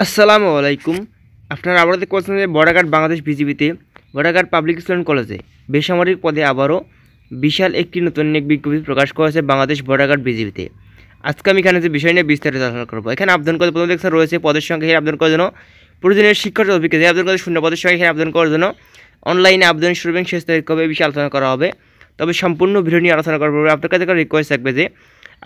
আসসালামু আলাইকুম। আপনারা আবারও দেখতে পাচ্ছেন যে বর্ডারঘাট বাংলাদেশ বিজিবিতে বর্ডারঘাট পাবলিক স্টুডেন্ট কলেজে বেসামরিক পদে আবারও বিশাল একটি নতুন নিয়োগ বিজ্ঞপ্তি প্রকাশ করেছে বাংলাদেশ বর্ডারঘাট বিজিবিতে। আজকে আমি এখানে যে বিষয় নিয়ে বিস্তারিত আলোচনা করবো। এখানে আবেদন করতে প্রথম দেখতে রয়েছে পদের সংখ্যা। এখানে আবেদন করার জন্য প্রয়োজনীয় শিক্ষাগত অভিজ্ঞতা আবেদন করতে শূন্য পদের সংখ্যা। এখানে আবেদন করার জন্য অনলাইনে আবেদন শুরু এবং শেষ তারিখ কবে এই বিষয়ে আলোচনা করা হবে। তবে সম্পূর্ণ ভিডিও নিয়ে আলোচনা করার পরে আপনার কাছে একটা রিকোয়েস্ট থাকবে যে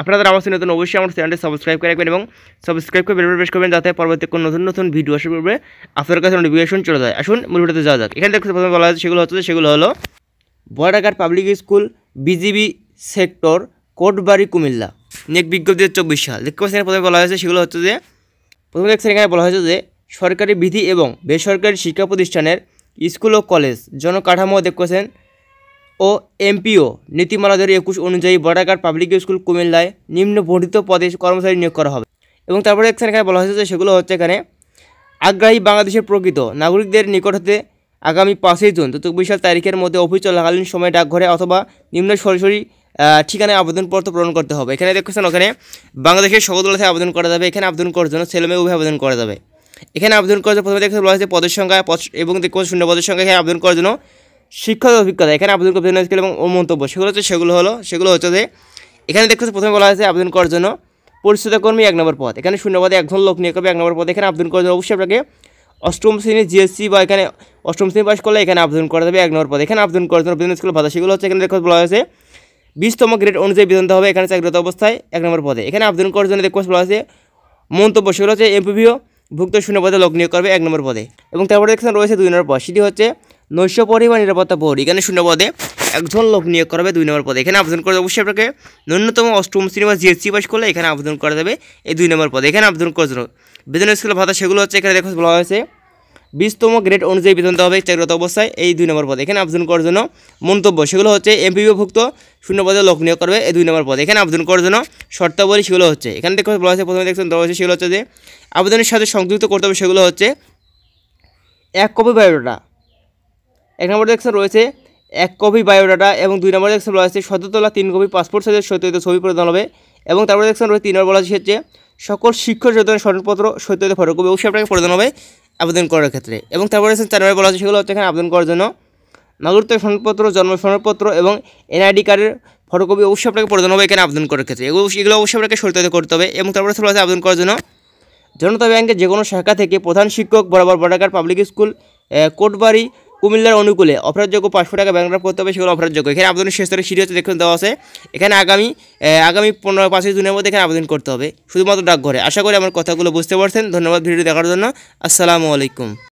আপনাদের আমার নতুন অবশ্যই আমার চ্যানেলটি সাবস্ক্রাইব করে রাখবেন এবং সাবস্ক্রাইব করে বেল বাটন প্রেস করবেন যাতে পরবর্তী কোনো নতুন ভিডিও আসা পূর্বে আপনার কাছে নোটিফিকেশন চলে যায়। আসুন মূল ভিডিওতে যাওয়া যাক। এখানে দেখতে প্রথমে বলা হয়েছে সেগুলো হলো Borderghat public school BGB sector Kotbari Comilla নিয়োগ বিজ্ঞপ্তি 24 সাল। দেখতে পাচ্ছেন প্রথমে বলা হয়েছে সেগুলো হচ্ছে যে প্রথমে দেখছেন এখানে বলা হয়েছে যে সরকারি বিধি এবং বেসরকারি শিক্ষা প্রতিষ্ঠানের স্কুল ও কলেজ জনকাঠামো দেখছেন ও এমপিও নীতিমালা 2021 অনুযায়ী বর্ডারঘাট পাবলিক স্কুল কুমিল্লায় নিম্ন বর্ণিত পদে কর্মচারী নিয়োগ করা হবে। এবং তারপরে দেখছেন এখানে বলা হয়েছে যে সেগুলো হচ্ছে এখানে আগ্রহী বাংলাদেশের প্রকৃত নাগরিকদের নিকট হতে আগামী 5 জুন 2024 সাল তারিখের মধ্যে অফিস চলাকালীন সময় ডাকঘরে অথবা নিম্ন সরাসরি ঠিকানায় আবেদনপত্র পূরণ করতে হবে। এখানে দেখছেন ওখানে বাংলাদেশের সকল জেলা থেকে আবেদন করা যাবে। এখানে আবেদন করার জন্য ছেলে মেয়ে উভয় আবেদন করা যাবে। এখানে আবেদন করার জন্য প্রথমে দেখতে বলা হয়েছে পদের সংখ্যা এবং দেখতে শূন্য পদের সংখ্যা। এখানে আবেদন করার জন্য শিক্ষাগত অভিজ্ঞতা এখানে আবেদন করতে স্কিল এবং মন্তব্য সেগুলো হচ্ছে যে এখানে দেখতে প্রথমে বলা হয়েছে আবেদন করার জন্য পরিচিত কর্মী 1 নম্বর পদ। এখানে শূন্য পদে একজন লোক নিয়োগ করবে 1 নম্বর পদে। এখানে আবেদন করার জন্য অবশ্যই আপনাকে অষ্টম শ্রেণী জিএসসি বা এখানে অষ্টম শ্রেণী পাস করলে এখানে আবেদন করা যাবে 1 নম্বর পদে। এখানে আবেদন করার জন্য বিজনেস স্কুল ভাতা সেগুলো হচ্ছে এখানে দেখতে বলা হয়েছে 20তম গ্রেড অনুযায়ী বেতন দেওয়া হবে এখানে চাকরিরত অবস্থায় 1 নম্বর পদে। এখানে আবেদন করার জন্য দেখতে বলা হয়েছে মন্তব্য সেগুলো হচ্ছে এমপিভিও ভুক্ত শূন্য পদে লোক নিয়োগ করবে 1 নম্বর পদে। এবং তারপরে দেখছেন রয়েছে 2 নম্বর পদ, সেটি হচ্ছে নৈশ পরিবার নিরাপত্তা প্রহরী। এখানে শূন্য পদে একজন লোক নিয়োগ করবে 2 নম্বর পদে। এখানে আবেদন করতে অবশ্যই আপনাকে ন্যূনতম অষ্টম শ্রেণী বা জিএসসি পাস করলে এখানে আবেদন করা যাবে এই 2 নম্বর পদে। এখানে আবেদন করার জন্য বেতন স্কুল ভাতা সেগুলো হচ্ছে এখানে দেখো বলা হয়েছে 20তম গ্রেড অনুযায়ী বেতন দেওয়া হবে চাকরিরত অবস্থায় এই 2 নম্বর পদে। এখানে আবেদন করার জন্য মন্তব্য সেগুলো হচ্ছে এমপিও ভুক্ত শূন্য পদে লোক নিয়োগ করবে এই 2 নম্বর পদে। এখানে আবেদন করার জন্য শর্তাবলী সেগুলো হচ্ছে এখানে দেখো বলা হয়েছে প্রথমে দেখছেন দেওয়া হয়েছে সেগুলো হচ্ছে যে আবেদনের সাথে সংযুক্ত করতে হবে সেগুলো হচ্ছে 1 কপি বায়োডাটা। 1 নম্বর দেখছেন রয়েছে 1 কপি বায়োডাটা এবং 2 নম্বর দেখছেন রয়েছে সদ্যতলা 3 কপি পাসপোর্ট সাইজের সত্যায়িত ছবি প্রদান হবে। এবং তারপরে দেখছেন রয়েছে 3 নম্বর বলা হচ্ছে সকল শিক্ষক সচেতন সনদপত্র সত্যায়িত ফটোকপি অবশ্যই আপনাকে প্রদান হবে আবেদন করার ক্ষেত্রে। এবং তারপরে দেখছেন 4 নম্বর বলা হচ্ছে সেগুলো হচ্ছে এখানে আবেদন করার জন্য নাগরিকত্ব সনদপত্র জন্ম সনদপত্র এবং এনআইডি কার্ডের ফটোকপি অবশ্যই আপনাকে প্রদান হবে এখানে আবেদন করার ক্ষেত্রে। এগুলো অবশ্যই আপনাকে সত্যায়িত করতে হবে। এবং তারপরে বলা আবেদন করার জন্য জনতা ব্যাংকের যে কোনো শাখা থেকে প্রধান শিক্ষক বরাবর বর্ডারঘাট পাবলিক স্কুল কোটবাড়ি কুমিল্লার অনুকূলে অপরাধযোগ্য 500 টাকা ব্যাংক ড্রাফট করতে হবে সেগুলো অপরাধযোগ্য। এখানে আবেদনের শেষ তারিখ সিরিয়াস দেখুন দেওয়া আছে। এখানে আগামী 5 জুনের মধ্যে এখানে আবেদন করতে হবে শুধুমাত্র ডাকঘরে। আশা করি আমার কথাগুলো বুঝতে পারছেন। ধন্যবাদ ভিডিও দেখার জন্য। আসসালামু আলাইকুম।